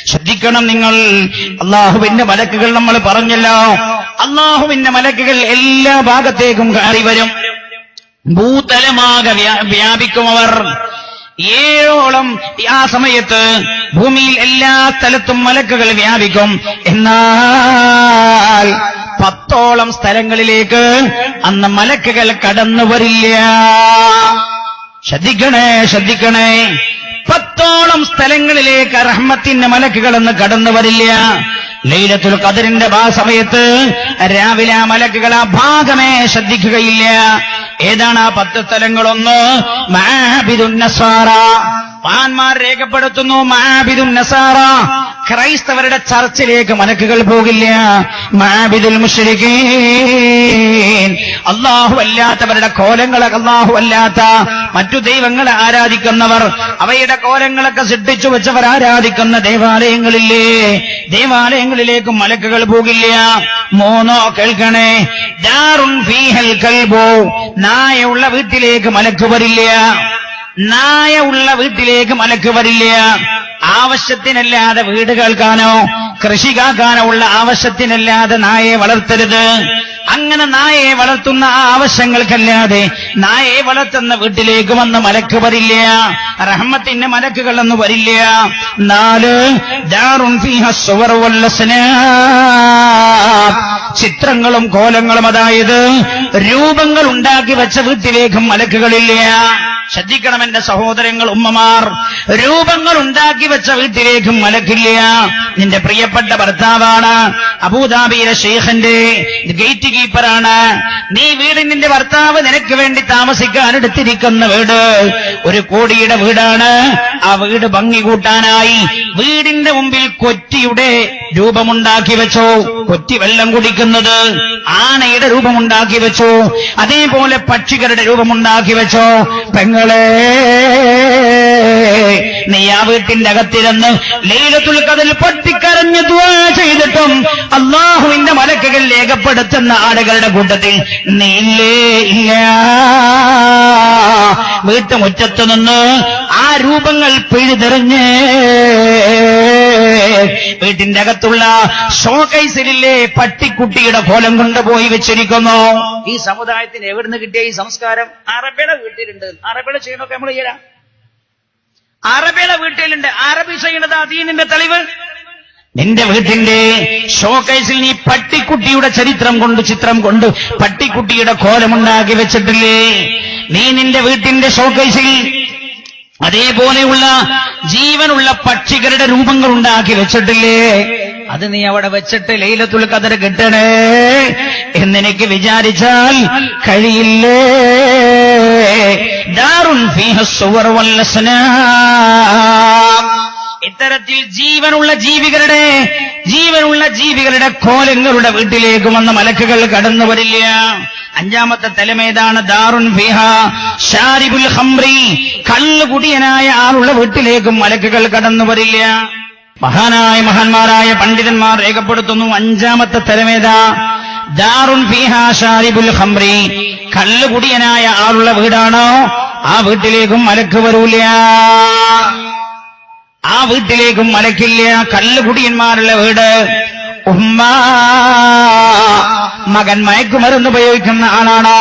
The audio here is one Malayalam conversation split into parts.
ശ്രദ്ധിക്കണം നിങ്ങൾ. അള്ളാഹുവിന്റെ മലക്കുകൾ നമ്മൾ പറഞ്ഞല്ലോ, അള്ളാഹുവിന്റെ മലക്കുകൾ എല്ലാ ഭാഗത്തേക്കും കയറി വരും. ഭൂതലമാകെ വ്യാപിക്കും അവർ. 7ഓളം ആ സമയത്ത് ഭൂമിയിൽ എല്ലാ സ്ഥലത്തും മലക്കുകൾ വ്യാപിക്കും. എന്നാൽ 10ഓളം സ്ഥലങ്ങളിലേക്ക് അന്ന് മലക്കുകൾ കടന്നു വരില്ല. ശ്രദ്ധിക്കണേ. 10ഓളം സ്ഥലങ്ങളിലേക്ക് റഹ്മത്തിന്റെ മലക്കുകൾ എന്ന് കടന്നു വരില്ല. ലൈലത്തുൽ ഖദറിന്റെ ആ സമയത്ത് രാവിലെ ആ മലക്കുകൾ ആ ഭാഗമേ ശ്രദ്ധിക്കുകയില്ല. ഏതാണ് ആ 10 സ്ഥലങ്ങളൊന്ന്? മഅബിദുൻ നസാറ. മഹാന്മാർ രേഖപ്പെടുത്തുന്നു, മഅബിദുൻ നസാറ, ക്രൈസ്തവരുടെ ചർച്ചിലേക്ക് മലക്കുകൾ പോകില്ല. മഅബിദുൽ മുശ്രികീൻ, അല്ലാഹു അല്ലാത്തവരുടെ കോലങ്ങളെ, അല്ലാഹു അല്ലാത്ത മറ്റു ദൈവങ്ങളെ ആരാധിക്കുന്നവർ, അവയുടെ കോലങ്ങളൊക്കെ സൃഷ്ടിച്ചു വെച്ചവർ ആരാധിക്കുന്ന ദേവാലയങ്ങളില്ലേ, ദേവാലയങ്ങളിലേക്കും മലക്കുകൾ പോകില്ല. 3 കേൾക്കണേ, ദാറുൻ ഫീഹൽ കൽബു, നായുള്ള വീട്ടിലേക്ക് മലക്ക് വരില്ല. നായ ഉള്ള വീട്ടിലേക്ക് മലക്ക് വരില്ല. ആവശ്യത്തിനല്ലാതെ വീട് കേൾക്കാനോ കൃഷി കാക്കാനോ ഉള്ള ആവശ്യത്തിനല്ലാതെ നായയെ വളർത്തരുത്. അങ്ങനെ നായയെ വളർത്തുന്ന ആ ആവശ്യങ്ങൾക്കല്ലാതെ നായയെ വളർത്തുന്ന വീട്ടിലേക്ക് വന്ന് മലക്ക് വരില്ല. റഹ്മത്തിന്റെ മലക്കുകളൊന്നും വരില്ല. 4 ദാറുൻ ഫീഹാ സുവർ വൽ അസ്നാം, ചിത്രങ്ങളും കോലങ്ങളും, അതായത് രൂപങ്ങൾ ഉണ്ടാക്കി വെച്ച വീട്ടിലേക്കും മലക്കുകളില്ല. ശ്രദ്ധിക്കണം എന്റെ സഹോദരങ്ങൾ, ഉമ്മമാർ, രൂപങ്ങൾ ഉണ്ടാക്കി വെച്ച വീട്ടിലേക്കും മലക്കില്ല. നിന്റെ പ്രിയപ്പെട്ട ഭർത്താവാണ്, അബൂദാബിയിലെ ഷെയ്ഖിന്റെ ഗേറ്റ് കീപ്പറാണ്. നീ നിന്റെ ഭർത്താവ് നിനക്ക് വേണ്ടി താമസിക്കാൻ എടുത്തിരിക്കുന്ന വീട് 1 കോടിയുടെ വീടാണ്. ആ വീട് ഭംഗി കൂട്ടാനായി വീടിന്റെ മുമ്പിൽ കൊറ്റിയുടെ രൂപമുണ്ടാക്കി വെച്ചോ. കൊറ്റി വെള്ളം കുടിക്കുന്നത് ആനയുടെ രൂപമുണ്ടാക്കി വെച്ചോ. അതേപോലെ പക്ഷികളുടെ രൂപമുണ്ടാക്കി വെച്ചോ. പെങ്ങളെ, നീ ആ വീട്ടിന്റെ അകത്തിരുന്ന് ലൈലത്തുൽ ഖദറിൽ പൊട്ടിക്കരഞ്ഞ് ദുആ ചെയ്തിട്ടും അല്ലാഹുവിന്റെ മലക്കുകൾ രേഖപ്പെടുത്തുന്ന ആളുകളുടെ കൂട്ടത്തിൽ നീ ഇല്ല. വീട്ടുമുറ്റത്ത് നിന്ന് ആ രൂപങ്ങൾ പിഴുതെറിഞ്ഞ് വീട്ടിന്റെ അകത്തുള്ള ഷോകൈസിലെ പട്ടിക്കുട്ടിയുടെ കോലം കൊണ്ടുപോയി വെച്ചിരിക്കുന്നു. ഈ സമുദായത്തിന് എവിടുന്ന് കിട്ടിയ ഈ സംസ്കാരം? അറബിയുടെ വീട്ടിലുണ്ട്. അറബിയുടെ ചെയ്യുന്നൊക്കെ നമ്മൾ ചെയ്യാം. അറബിയുടെ വീട്ടിലുണ്ട്. അറബി ചെയ്യുന്നത് ദീനിന്റെ തെളിവ്. നിന്റെ വീട്ടിന്റെ ഷോകൈസിൽ നീ പട്ടിക്കുട്ടിയുടെ ചിത്രം കൊണ്ട് പട്ടിക്കുട്ടിയുടെ കോലമുണ്ടാക്കി വെച്ചിട്ടില്ലേ? നീ നിന്റെ വീട്ടിന്റെ ഷോകൈസിൽ അതേപോലെയുള്ള ജീവനുള്ള പക്ഷികളുടെ രൂപങ്ങൾ ഉണ്ടാക്കി വെച്ചിട്ടില്ലേ? അത് നീ അവിടെ വെച്ചിട്ട് ലൈലത്തുൽ ഖദർ കിട്ടണേ എന്നെനിക്ക് വിചാരിച്ചാൽ കഴിയില്ലേ? ദാറുൻ ഫീഹാ സുവർ വൽ അസ്നാം, ഇത്തരത്തിൽ ജീവനുള്ള ജീവികളുടെ കോലങ്ങളുടെ വീട്ടിലേക്ക് വന്ന മലക്കുകൾ കടന്നു വരില്ല. 5ാമത്തെ തലമേതാണ്? ദാറുൻ ഫീഹാ ശാരിബുൽ ഖംറി, കള്ളുകുടിയനായ ആളുള്ള വീട്ടിലേക്കും മലക്കുകൾ കടന്നു വരില്ല. മഹാന്മാരായ പണ്ഡിതന്മാർ രേഖപ്പെടുത്തുന്നു, 5ാമത്തെ തലമേതാ? ദാറുൻ ഫീഹാ ശാരിബുൽ ഖംറി, കള്ളുകുടിയനായ ആളുള്ള വീടാണോ ആ വീട്ടിലേക്കും മലക്ക് വരൂല. ആ വീട്ടിലേക്കും മലക്കില്ല. കള്ളുകുടിയന്മാരുള്ള വീട്. ഉമ്മ, മകൻ മയക്കുമരുന്ന് ഉപയോഗിക്കുന്ന ആളാണോ?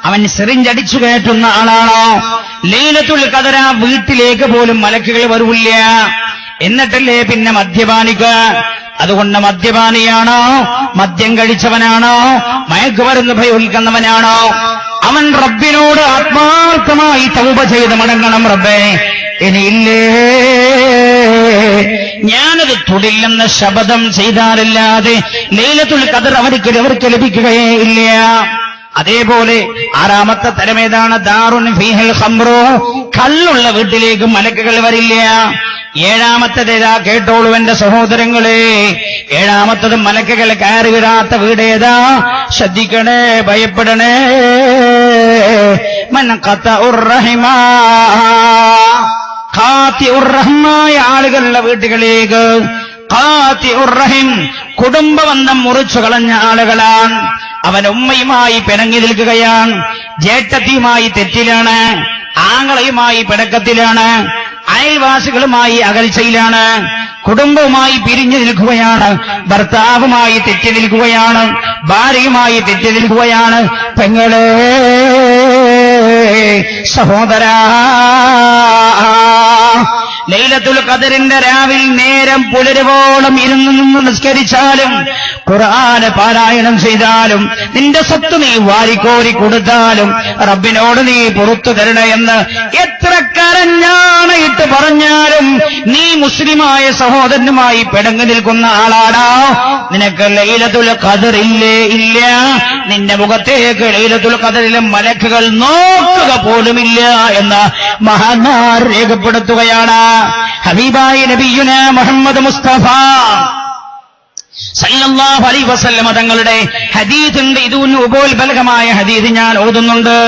അവൻ സിറിഞ്ചടിച്ചു കയറ്റുന്ന ആളാണോ? ലൈലത്തുൽ ഖദർ ആ വീട്ടിലേക്ക് പോലും മലക്കുകൾ വരൂല്ല. എന്നിട്ടല്ലേ പിന്നെ മദ്യപാനിക്ക്. അതുകൊണ്ട് മദ്യപാനിയാണോ, മദ്യം കഴിച്ചവനാണോ, മയക്കുമരുന്ന് ഉപയോഗിക്കുന്നവനാണോ, അവൻ റബ്ബിനോട് ആത്മാർത്ഥമായി തൗബ ചെയ്ത് മടങ്ങണം. റബ്ബേ, ഇനിയില്ലേ ഞാനത് തൊടില്ലെന്ന ശപഥം ചെയ്താലല്ലാതെ ലൈലത്തുൽ ഖദർ അവർക്ക് ലഭിക്കുകയേ ഇല്ല. അതേപോലെ 6ാമത്തെ തലമേതാണ്? ദാറുൻ ഫീഹൽ ഖംറു, കള്ളുള്ള വീട്ടിലേക്ക് മലക്കുകൾ വരില്ല. 7ാമത്തേതാ? കേട്ടോളൂ എന്റെ സഹോദരങ്ങളെ, 7ാമത്തത് മലക്കുകൾ കയറി വിടാത്ത വീടേതാ? ശ്രദ്ധിക്കണേ, ഭയപ്പെടണേ. മൻ ഖതഉർ റഹിമാ, ഖാതിഉർ റഹ്മായ ആളുകളുടെ വീടുകളിലേക്ക്. ഖാതിഉർ റഹിം, കുടുംബബന്ധം മുറിച്ചു കളഞ്ഞ ആളുകളാണ്. അവൻ ഉമ്മയുമായി പിണങ്ങി നിൽക്കുകയാണ്, ജേഷ്ഠത്തിയുമായി തെറ്റിലാണ്, ആങ്ങളയുമായി പിണക്കത്തിലാണ്, അയൽവാസികളുമായി അകൽച്ചയിലാണ്, കുടുംബവുമായി പിരിഞ്ഞു നിൽക്കുകയാണ്, ഭർത്താവുമായി തെറ്റി നിൽക്കുകയാണ്, ഭാര്യയുമായി തെറ്റി നിൽക്കുകയാണ്. പെങ്ങളെ, സഹോദരാ, ലൈലത്തുൽ ഖദറിന്റെ രാവിൽ നേരം പുലരുവോളം ഇരുന്നു നിന്ന് നിസ്കരിച്ചാലും ഖുർആന് പാരായണം ചെയ്താലും നിന്റെ സ്വത്ത് നീ വാരിക്കോരി കൊടുത്താലും റബ്ബിനോട് നീ പുറത്തു തരണയെന്ന് എത്ര കരഞ്ഞാണയിട്ട് പറഞ്ഞാലും നീ മുസ്ലിമായ സഹോദരനുമായി പിടങ്ങി നിൽക്കുന്ന ആളാടാ. നിനക്ക് ലൈലത്തുൽ ഖദർ ഇല്ലേ? ഇല്ല. നിന്റെ മുഖത്തേക്ക് ലൈലത്തുൽ ഖദറിലെ മലക്കുകൾ നോക്കുക പോലുമില്ല എന്ന് മഹാന്മാർ രേഖപ്പെടുത്തുകയാണ്. ഹബീബായ നബിയുന മുഹമ്മദ് മുസ്തഫ സല്ലല്ലാഹു അലൈഹി വസല്ലം തങ്ങളുടെ ഹദീസുണ്ട്. ഇതിന് ഉപോത്ബലകമായ ഹദീസ് ഞാൻ ഓതുന്നുണ്ട്.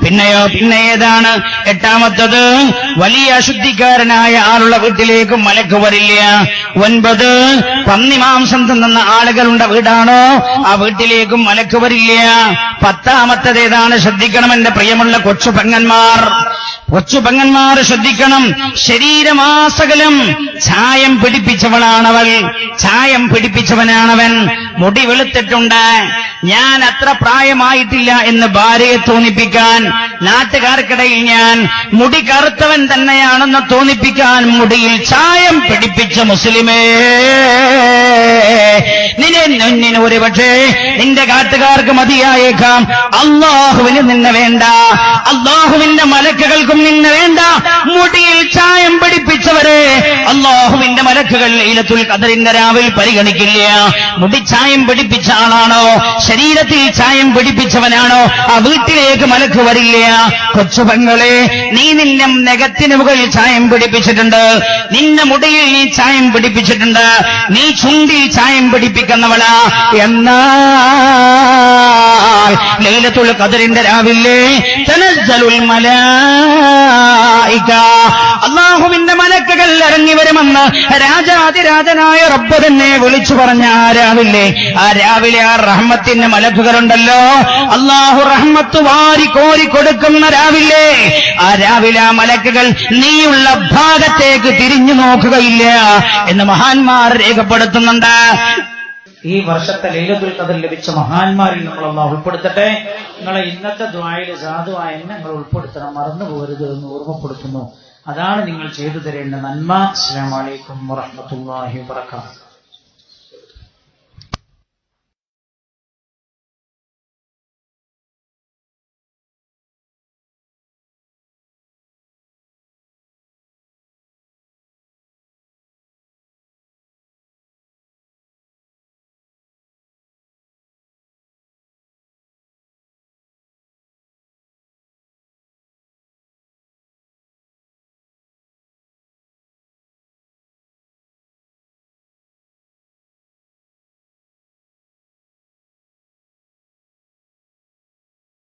പിന്നെയോ, പിന്നെ ഏതാണ്? എട്ടാമത്തത്, വലിയ അശുദ്ധിക്കാരനായ ആളുള്ള വീട്ടിലേക്ക് മലക്ക് വരില്ല. 9, പന്നിമാംസം തിന്നുന്ന ആളുകളുടെ വീടാണോ ആ വീട്ടിലേക്കും മലക്ക് വരില്ല. 10ാമത്തത് ഏതാണ്? ശ്രദ്ധിക്കണം എന്റെ പ്രിയമുള്ള കൊച്ചുപെങ്ങന്മാർ, കൊച്ചുപെങ്ങന്മാർ ശ്രദ്ധിക്കണം. ശരീരമാസകലം ചായം പിടിപ്പിച്ചവളാണവൾ, ചായം പിടിപ്പിച്ചവനാണവൻ. മുടി വെളുത്തിട്ടുണ്ട്, ഞാൻ അത്ര പ്രായമായിട്ടില്ല എന്ന് ഭാര്യയെ തോന്നിപ്പിക്കാൻ, നാട്ടുകാർക്കിടയിൽ ഞാൻ മുടി കറുത്തവൻ തന്നെയാണെന്ന് തോന്നിപ്പിക്കാൻ മുടിയിൽ ചായം പിടിപ്പിച്ച മുസ്ലിമേ, നിന്നെ ഒരുപക്ഷേ നിന്റെ കാട്ടുകാർക്ക് മതിയായേക്കാം, അള്ളാഹുവിന് നിന്നെ വേണ്ട, അള്ളാഹുവിന്റെ മലക്കുകൾക്കും നിന്നെ വേണ്ട. മുടിയിൽ ചായം പിടിപ്പിച്ചവരെ അള്ളാഹുവിന്റെ മലക്കുകൾ ലൈലത്തുൽ ഖദറിന്റെ രാവിൽ പരിഗണിക്കില്ല. മുടി ചായം പിടിപ്പിച്ച ആളാണോ, ശരീരത്തിൽ ചായം പിടിപ്പിച്ചവനാണോ ആ വീട്ടിലേക്ക് മലക്ക് വരില്ല. കൊച്ചുപെങ്ങളെ, നീ നിന്നെ നഖത്തിന് മുകളിൽ ചായം പിടിപ്പിച്ചിട്ടുണ്ട്, നിന്റെ മുടിയിൽ നീ ചായം പിടിപ്പിച്ചിട്ടുണ്ട്, നീ ചുണ്ടിൽ ചായം പിടിപ്പിക്കുന്നവളാ. എന്നാൽ ലൈലത്തുൽ ഖദറിന്റെ രാവിലെ തനസ്സലുൽ മലായിക, അല്ലാഹുവിന്റെ മലക്കുകൾ ഇറങ്ങി വരുമെന്ന് രാജാതിരാജനായ റബ്ബ് തന്നെ വിളിച്ചു പറഞ്ഞ ആ രാവിലെ ആ റഹ്മത്തിന്റെ മലക്കുകളുണ്ടല്ലോ, അല്ലാഹു റഹ്മത്ത് വാരി കോരി കൊടുക്കുന്ന രാവിലെ, ആ രാവിലെ ആ മലക്കുകൾ നീയുള്ള ഭാഗത്തേക്ക് തിരിഞ്ഞു നോക്കുകയില്ല എന്ന് മഹാന്മാർ രേഖപ്പെടുത്തുന്നുണ്ട്. ഈ വർഷത്തെ ലൈലത്തുൽ ഖദർ ലഭിച്ച മഹാന്മാരിൽ നമ്മൾ അല്ലാഹു ഉൾപ്പെടുത്തട്ടെ. നിങ്ങളെ ഇന്നത്തെ ദുആയിൽ സാധുവായ എന്നെ നിങ്ങൾ ഉൾപ്പെടുത്തണം, മറന്നു പോകരുത് എന്ന് ഓർമ്മപ്പെടുത്തുന്നു. അതാണ് നിങ്ങൾ ചെയ്തു തരേണ്ട നന്മ. അസ്സലാമു അലൈക്കും വറഹ്മത്തുള്ളാഹി വബറകാതുഹു.